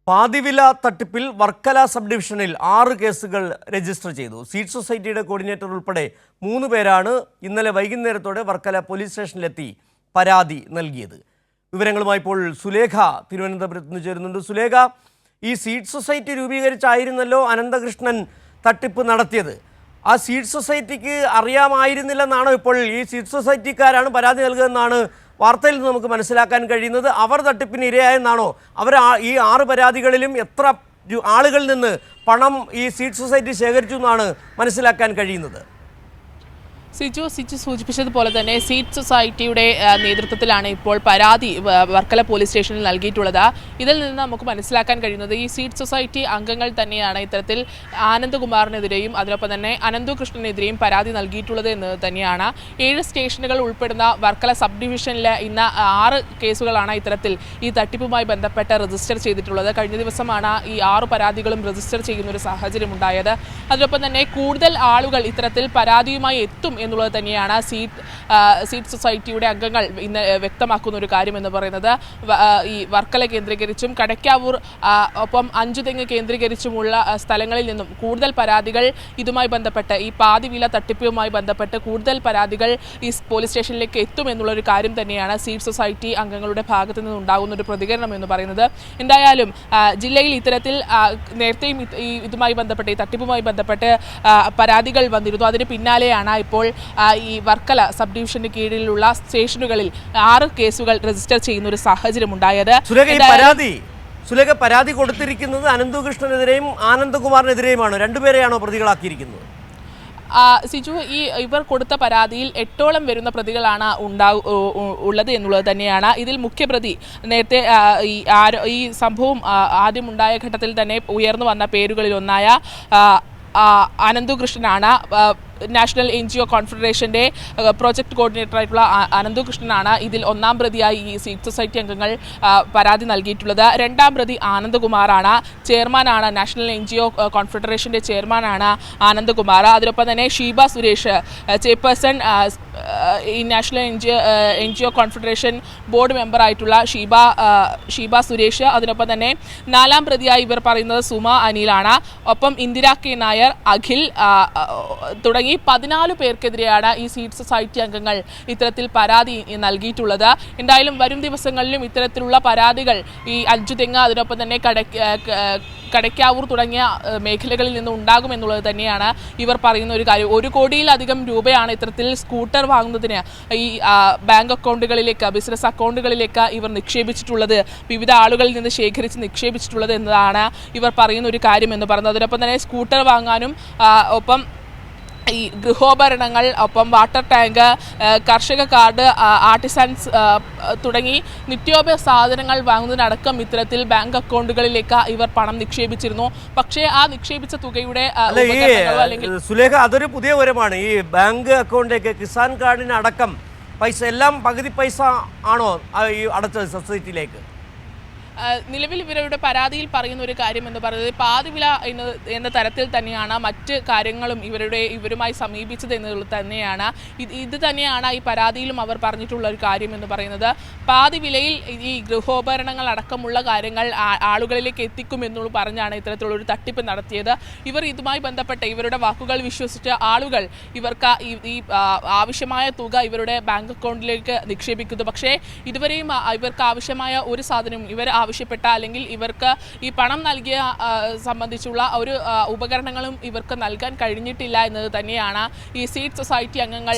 പാതിവില തട്ടിപ്പിൽ വർക്കല സബ് ഡിവിഷനിൽ 6 കേസുകൾ രജിസ്റ്റർ ചെയ്തു. സീഡ് സൊസൈറ്റിയുടെ കോർഡിനേറ്റർ ഉൾപ്പെടെ 3 പേരാണ് ഇന്നലെ വൈകുന്നേരത്തോടെ വർക്കല പോലീസ് സ്റ്റേഷനിലെത്തി പരാതി നൽകിയത്. വിവരങ്ങളുമായി ഇപ്പോൾ സുലേഖ തിരുവനന്തപുരത്ത് നിന്ന് ചേരുന്നുണ്ട്. സുലേഖ, ഈ സീഡ് സൊസൈറ്റി രൂപീകരിച്ചായിരുന്നല്ലോ അനന്തകൃഷ്ണൻ തട്ടിപ്പ് നടത്തിയത്. ആ സീഡ് സൊസൈറ്റിക്ക് അറിയാമായിരുന്നില്ലെന്നാണോ ഇപ്പോൾ ഈ സീഡ് സൊസൈറ്റിക്കാരാണ് പരാതി നൽകുന്നതെന്നാണ് വാർത്തയിൽ നിന്ന് നമുക്ക് മനസ്സിലാക്കാൻ കഴിയുന്നത്? അവർ തട്ടിപ്പിന് ഇരയായെന്നാണോ? അവർ ഈ 6 പരാതികളിലും എത്ര ആളുകളിൽ നിന്ന് പണം ഈ സീഡ് സൊസൈറ്റി ശേഖരിച്ചു എന്നാണ് മനസ്സിലാക്കാൻ കഴിയുന്നത്? സിജു സൂചിപ്പിച്ചതുപോലെ തന്നെ സീഡ് സൊസൈറ്റിയുടെ നേതൃത്വത്തിലാണ് ഇപ്പോൾ പരാതി വർക്കല പോലീസ് സ്റ്റേഷനിൽ നൽകിയിട്ടുള്ളത്. ഇതിൽ നിന്ന് നമുക്ക് മനസ്സിലാക്കാൻ കഴിയുന്നത് ഈ സീഡ് സൊസൈറ്റി അംഗങ്ങൾ തന്നെയാണ് ഇത്തരത്തിൽ ആനന്ദകുമാറിനെതിരെയും അതിനൊപ്പം തന്നെ അനന്തകൃഷ്ണനെതിരെയും പരാതി നൽകിയിട്ടുള്ളത് എന്നത് തന്നെയാണ്. 7 സ്റ്റേഷനുകൾ ഉൾപ്പെടുന്ന വർക്കല സബ് ഡിവിഷനിലെ ഇന്ന് 6 കേസുകളാണ് ഇത്തരത്തിൽ ഈ തട്ടിപ്പുമായി ബന്ധപ്പെട്ട് രജിസ്റ്റർ ചെയ്തിട്ടുള്ളത്. കഴിഞ്ഞ ദിവസമാണ് ഈ 6 പരാതികളും രജിസ്റ്റർ ചെയ്യുന്ന ഒരു സാഹചര്യം ഉണ്ടായത്. അതിനൊപ്പം തന്നെ കൂടുതൽ ആളുകൾ ഇത്തരത്തിൽ പരാതിയുമായി എത്തും എന്നുള്ളത് തന്നെയാണ് സീഡ് സൊസൈറ്റിയുടെ അംഗങ്ങൾ ഇന്ന് വ്യക്തമാക്കുന്ന ഒരു കാര്യം എന്ന് പറയുന്നത്. ഈ വർക്കല കേന്ദ്രീകരിച്ചും കടയ്ക്കാവൂർ ഒപ്പം അഞ്ചുതെങ്ങ് കേന്ദ്രീകരിച്ചുമുള്ള സ്ഥലങ്ങളിൽ നിന്നും കൂടുതൽ പരാതികൾ ഇതുമായി ബന്ധപ്പെട്ട് ഈ പാതിവില തട്ടിപ്പുമായി ബന്ധപ്പെട്ട് കൂടുതൽ പരാതികൾ ഈ പോലീസ് സ്റ്റേഷനിലേക്ക് എത്തും എന്നുള്ളൊരു കാര്യം തന്നെയാണ് സീഡ് സൊസൈറ്റി അംഗങ്ങളുടെ ഭാഗത്തു നിന്ന് ഉണ്ടാകുന്ന ഒരു പ്രതികരണം എന്ന് പറയുന്നത്. എന്തായാലും ജില്ലയിൽ ഇത്തരത്തിൽ നേരത്തെയും ഇതുമായി ബന്ധപ്പെട്ട് ഈ തട്ടിപ്പുമായി ബന്ധപ്പെട്ട് പരാതികൾ വന്നിരുന്നു. അതിന് പിന്നാലെയാണ് ഇപ്പോൾ ഈ വർക്കല സബ് ഡിവിഷന് കീഴിലുള്ള സ്റ്റേഷനുകളിൽ 6 കേസുകൾ രജിസ്റ്റർ ചെയ്യുന്ന ഒരു സാഹചര്യം ഉണ്ടായത്. സുലേഖ, പരാതി കൊടുത്തിരിക്കുന്നത് അനന്തകൃഷ്ണനെതിരെയും ആനന്ദകുമാറിനെതിരെയുമാണോ? രണ്ടുപേരെയാണോ പ്രതികളാക്കിയിരിക്കുന്നത്? സിജു, ഇവർ കൊടുത്ത പരാതിയിൽ 8ഓളം വരുന്ന പ്രതികളാണ് ഉള്ളത് എന്നുള്ളത് തന്നെയാണ്. ഇതിൽ മുഖ്യപ്രതി നേരത്തെ ഈ സംഭവം ആദ്യമുണ്ടായ ഘട്ടത്തിൽ തന്നെ ഉയർന്നു വന്ന പേരുകളിൽ ഒന്നായ അനന്തകൃഷ്ണനാണ്. നാഷണൽ NGO കോൺഫെഡറേഷൻ്റെ പ്രോജക്ട് കോർഡിനേറ്റർ ആയിട്ടുള്ള അനന്തകൃഷ്ണനാണ് ഇതിൽ 1ാം പ്രതിയായി ഈ സീഡ് സൊസൈറ്റി അംഗങ്ങൾ പരാതി നൽകിയിട്ടുള്ളത്. 2ാം പ്രതി ആനന്ദകുമാറാണ്. ചെയർമാനാണ്, നാഷണൽ NGO കോൺഫെഡറേഷൻ്റെ ചെയർമാനാണ് ആനന്ദകുമാർ. അതിനൊപ്പം തന്നെ ഷീബ സുരേഷ്, ചെയർപേഴ്സൺ ഈ നാഷണൽ NGO കോൺഫെഡറേഷൻ ബോർഡ് മെമ്പറായിട്ടുള്ള ഷീബ സുരേഷ്. അതിനൊപ്പം തന്നെ 4ാം പ്രതിയായി ഇവർ പറയുന്നത് സുമ അനിലാണ്. ഒപ്പം ഇന്ദിര കെ നായർ, അഖിൽ തുടങ്ങി 14 പേർക്കെതിരെയാണ് ഈ സീഡ് സൊസൈറ്റി അംഗങ്ങൾ ഇത്തരത്തിൽ പരാതി നൽകിയിട്ടുള്ളത്. എന്തായാലും വരും ദിവസങ്ങളിലും ഇത്തരത്തിലുള്ള പരാതികൾ ഈ അഞ്ചുതെങ്ങ് അതിനൊപ്പം തന്നെ കടയ്ക്കാവൂർ തുടങ്ങിയ മേഖലകളിൽ നിന്ന് ഉണ്ടാകുമെന്നുള്ളത് തന്നെയാണ് ഇവർ പറയുന്ന ഒരു കാര്യം. 1 കോടിയിലധികം രൂപയാണ് ഇത്തരത്തിൽ സ്കൂട്ടർ വാങ്ങുന്നതിന് ഈ ബാങ്ക് അക്കൗണ്ടുകളിലേക്ക്, ബിസിനസ് അക്കൗണ്ടുകളിലേക്ക് ഇവർ നിക്ഷേപിച്ചിട്ടുള്ളത്, വിവിധ ആളുകളിൽ നിന്ന് ശേഖരിച്ച് നിക്ഷേപിച്ചിട്ടുള്ളത് എന്നതാണ് ഇവർ പറയുന്ന ഒരു കാര്യം എന്ന് പറയുന്നത്. അതിനൊപ്പം തന്നെ സ്കൂട്ടർ വാങ്ങാനും ഒപ്പം ഈ ഗൃഹോപകരണങ്ങൾ, ഒപ്പം വാട്ടർ ടാങ്ക്, കർഷക കാർഡ്, ആർട്ടിസൻസ് തുടങ്ങി നിത്യോപയോഗ സാധനങ്ങൾ വാങ്ങുന്നതിനടക്കം ഇത്തരത്തിൽ ബാങ്ക് അക്കൗണ്ടുകളിലേക്ക് ഇവർ പണം നിക്ഷേപിച്ചിരുന്നു. പക്ഷേ ആ നിക്ഷേപിച്ച തുകയുടെ സുലേഖ, അതൊരു പുതിയ വിവരമാണ്. ഈ ബാങ്ക് അക്കൗണ്ടിലേക്ക് കിസാൻ കാർഡിന് അടക്കം പൈസ എല്ലാം പകുതി പൈസ ആണോ ഈ അടച്ചത് സൊസൈറ്റിയിലേക്ക്? നിലവിൽ ഇവരുടെ പരാതിയിൽ പറയുന്ന ഒരു കാര്യം എന്ന് പറയുന്നത് പാതിവില എന്ന തരത്തിൽ തന്നെയാണ് മറ്റ് കാര്യങ്ങളും ഇവരുമായി സമീപിച്ചത് എന്നുള്ളത് തന്നെയാണ്. ഇത് തന്നെയാണ് ഈ പരാതിയിലും അവർ പറഞ്ഞിട്ടുള്ള ഒരു കാര്യം എന്ന് പറയുന്നത്. പാതിവിലയിൽ ഈ ഗൃഹോപകരണങ്ങൾ അടക്കമുള്ള കാര്യങ്ങൾ ആളുകളിലേക്ക് എത്തിക്കുമെന്നുള്ള പറഞ്ഞാണ് ഇത്തരത്തിലുള്ള ഒരു തട്ടിപ്പ് നടത്തിയത്. ഇവർ ഇതുമായി ബന്ധപ്പെട്ട് ഇവരുടെ വാക്കുകൾ വിശ്വസിച്ച് ആളുകൾ ഇവർക്ക് ഈ ആവശ്യമായ തുക ഇവരുടെ ബാങ്ക് അക്കൗണ്ടിലേക്ക് നിക്ഷേപിക്കുന്നു. പക്ഷേ ഇതുവരെയും ഇവർക്ക് ആവശ്യമായ ഒരു സാധനവും ഇവർ ആവശ്യപ്പെട്ട അല്ലെങ്കിൽ ഇവർക്ക് ഈ പണം നൽകിയ സംബന്ധിച്ചുള്ള ഒരു ഉപകരണങ്ങളും ഇവർക്ക് നൽകാൻ കഴിഞ്ഞിട്ടില്ല എന്നത് തന്നെയാണ് ഈ സീഡ് സൊസൈറ്റി അംഗങ്ങൾ